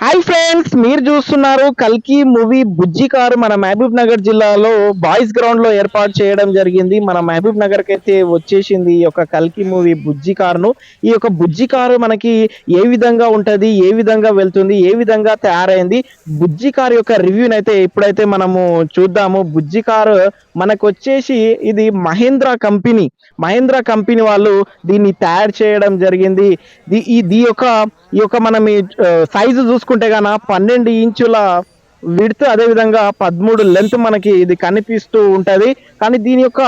Hi friends, మీరు చూస్తున్నారు కల్కి మూవీ. బుజ్జి కారు మన మహబూబ్ నగర్ జిల్లాలో బాయ్స్ గ్రౌండ్ లో ఏర్పాటు చేయడం జరిగింది. మన మహబూబ్ నగర్ కి అయితే వచ్చేసింది ఈ యొక్క కల్కి మూవీ బుజ్జి కారును. ఈ యొక్క బుజ్జి కారు మనకి ఏ విధంగా ఉంటది, ఏ విధంగా వెళ్తుంది, ఏ విధంగా తయారైంది, బుజ్జి కారు యొక్క రివ్యూని అయితే ఇప్పుడైతే మనము చూద్దాము. బుజ్జి కారు మనకు వచ్చేసి ఇది మహేంద్ర కంపెనీ వాళ్ళు దీన్ని తయారు చేయడం జరిగింది. ఈ యొక్క మనం సైజు చూసుకుంటే గాన 12 ఇంచుల విడ్త్, అదే విధంగా 13 లెంత్ మనకి ఇది కనిపిస్తూ ఉంటది. కానీ దీని యొక్క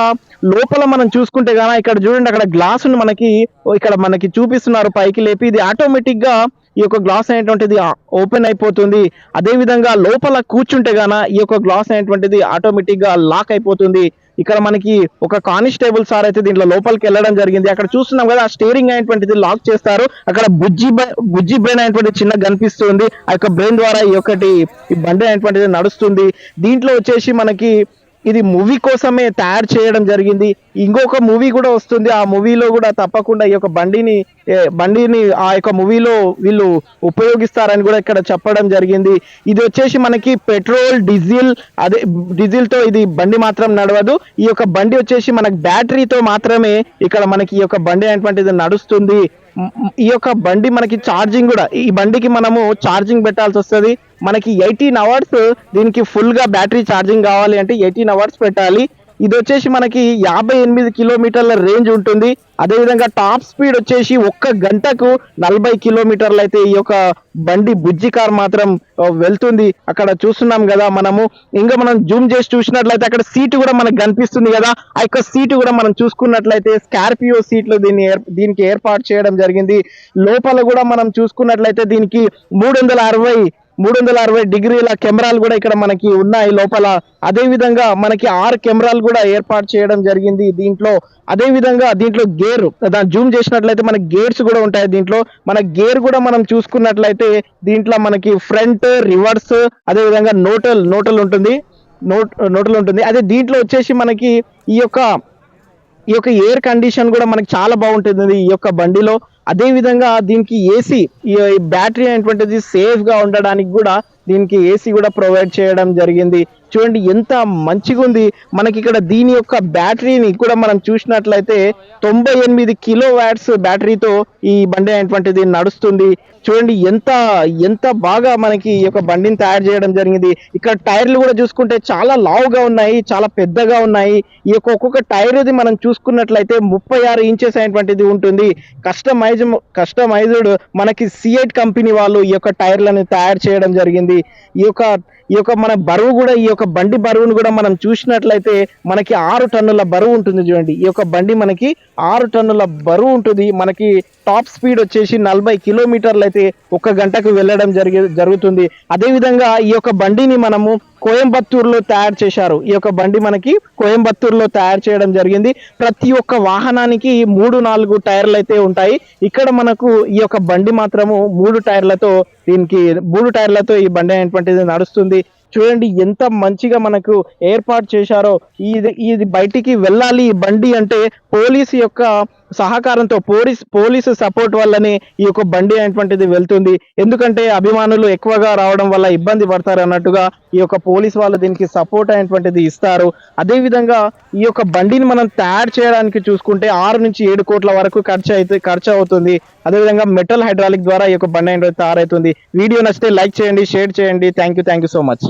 లోపల మనం చూసుకుంటే గాన ఇక్కడ చూడండి, అక్కడ గ్లాస్ మనకి ఇక్కడ మనకి చూపిస్తున్నారు పైకి లేపి. ఇది ఆటోమేటిక్ గా ఈ యొక్క గ్లాస్ అనేటువంటిది ఓపెన్ అయిపోతుంది. అదే విధంగా లోపల కూర్చుంటే గాన ఈ యొక్క గ్లాస్ అనేటువంటిది ఆటోమేటిక్ గా లాక్ అయిపోతుంది. ఇక్కడ మనకి ఒక కానిస్టేబుల్ సార్ అయితే దీంట్లో లోపలికి వెళ్ళడం జరిగింది. అక్కడ చూస్తున్నాం కదా, ఆ స్టీరింగ్ అనేటువంటిది లాక్ చేస్తారు. అక్కడ బుజ్జి బ్రెయిన్ అనేటువంటిది చిన్న కనిపిస్తుంది. ఆ యొక్క బ్రెయిన్ ద్వారా ఈ బండి అనేటువంటిది నడుస్తుంది. దీంట్లో వచ్చేసి మనకి ఇది మూవీ కోసమే తయారు చేయడం జరిగింది. ఇంకొక మూవీ కూడా వస్తుంది. ఆ మూవీలో కూడా తప్పకుండా ఈ యొక్క బండిని ఆ యొక్క మూవీలో వీళ్ళు ఉపయోగిస్తారని కూడా ఇక్కడ చెప్పడం జరిగింది. ఇది వచ్చేసి మనకి పెట్రోల్, డీజిల్ తో ఇది బండి మాత్రం నడవదు. ఈ యొక్క బండి వచ్చేసి మనకి బ్యాటరీతో మాత్రమే ఇక్కడ మనకి ఈ యొక్క బండి అనేటువంటిది నడుస్తుంది. ఈ యొక్క బండి మనకి ఛార్జింగ్ కూడా, ఈ బండికి మనము ఛార్జింగ్ పెట్టాల్సి వస్తుంది. మనకి 18 అవర్స్ దీనికి ఫుల్ గా బ్యాటరీ ఛార్జింగ్ కావాలి అంటే 18 అవర్స్ పెట్టాలి. ఇది వచ్చేసి మనకి 58 కిలోమీటర్ల రేంజ్ ఉంటుంది. అదేవిధంగా టాప్ స్పీడ్ వచ్చేసి 1 గంటకు 40 కిలోమీటర్లు అయితే ఈ యొక్క బండి బుజ్జి కార్ మాత్రం వెళ్తుంది. అక్కడ చూస్తున్నాం కదా మనము. ఇంకా మనం జూమ్ చేసి చూసినట్లయితే అక్కడ సీటు కూడా మనకు కనిపిస్తుంది కదా. ఆ యొక్క సీటు కూడా మనం చూసుకున్నట్లయితే స్కార్పియో సీట్లు దీనికి ఏర్పాటు చేయడం జరిగింది. లోపల కూడా మనం చూసుకున్నట్లయితే దీనికి 360 డిగ్రీల కెమెరాలు కూడా ఇక్కడ మనకి ఉన్నాయి లోపల. అదే విధంగా మనకి 6 కెమెరాలు కూడా ఏర్పాటు చేయడం జరిగింది దీంట్లో. అదే విధంగా దీంట్లో గేర్, దాన్ని జూమ్ చేసినట్లయితే మనకి గేర్స్ కూడా ఉంటాయి దీంట్లో. మన గేర్ కూడా మనం చూసుకున్నట్లయితే దీంట్లో మనకి ఫ్రంట్, రివర్స్, అదే విధంగా నోటల్ ఉంటుంది. అదే దీంట్లో వచ్చేసి మనకి ఈ యొక్క ఎయిర్ కండిషన్ కూడా మనకి చాలా బాగుంటుంది ఈ యొక్క బండిలో. అదే విధంగా దీనికి ఏసీ, ఈ బ్యాటరీ అనేటువంటిది సేఫ్ గా ఉండడానికి కూడా దీనికి ఏసీ కూడా ప్రొవైడ్ చేయడం జరిగింది. చూడండి ఎంత మంచిగా ఉంది. మనకి ఇక్కడ దీని యొక్క బ్యాటరీని కూడా మనం చూసినట్లయితే 98 కిలో వాట్స్ బ్యాటరీతో ఈ బండి అనేటువంటిది నడుస్తుంది. చూడండి ఎంత బాగా మనకి ఈ యొక్క బండిని తయారు చేయడం జరిగింది. ఇక్కడ టైర్లు కూడా చూసుకుంటే చాలా లావుగా ఉన్నాయి, చాలా పెద్దగా ఉన్నాయి. ఈ యొక్క ఒక్కొక్క టైర్ ఇది మనం చూసుకున్నట్లయితే 36 ఇంచెస్ అయినటువంటిది ఉంటుంది. కస్టమైజ్డ్ మనకి సిఎట్ కంపెనీ వాళ్ళు ఈ యొక్క టైర్లను తయారు చేయడం జరిగింది. ఈ యొక్క మన బరువు కూడా, ఈ యొక్క బండి బరువును కూడా మనం చూసినట్లయితే మనకి 6 టన్నుల బరువు ఉంటుంది. చూడండి, ఈ యొక్క బండి మనకి 6 టన్నుల బరువు ఉంటుంది. మనకి టాప్ స్పీడ్ వచ్చేసి 40 కిలోమీటర్లు అయితే 1 గంటకు వెళ్ళడం జరుగుతుంది. అదే విధంగా ఈ యొక్క బండిని మనము కోయంబత్తూరులో తయారు చేశారు. ఈ యొక్క బండి మనకి కోయంబత్తూరులో తయారు చేయడం జరిగింది. ప్రతి ఒక్క వాహనానికి 3-4 టైర్లు అయితే ఉంటాయి. ఇక్కడ మనకు ఈ యొక్క బండి మాత్రము 3 టైర్లతో ఈ బండి అనేటువంటిది నడుస్తుంది. చూడండి ఎంత మంచిగా మనకు ఏర్పాటు చేశారో. ఇది బయటికి వెళ్ళాలి ఈ బండి అంటే పోలీసు యొక్క సహకారంతో, పోలీసు సపోర్ట్ వల్లనే ఈ యొక్క బండి అనేటువంటిది వెళ్తుంది. ఎందుకంటే అభిమానులు ఎక్కువగా రావడం వల్ల ఇబ్బంది పడతారు అన్నట్టుగా ఈ యొక్క పోలీసు వాళ్ళు దీనికి సపోర్ట్ అనేటువంటిది ఇస్తారు. అదే విధంగా ఈ యొక్క బండిని మనం తయారు చేయడానికి చూసుకుంటే 6 నుంచి 7 కోట్ల వరకు ఖర్చు అవుతుంది. అదేవిధంగా మెటల్ హైడ్రాలిక్ ద్వారా ఈ యొక్క బండి అనేది తయారవుతుంది. వీడియో నచ్చితే లైక్ చేయండి, షేర్ చేయండి. Thank you so much.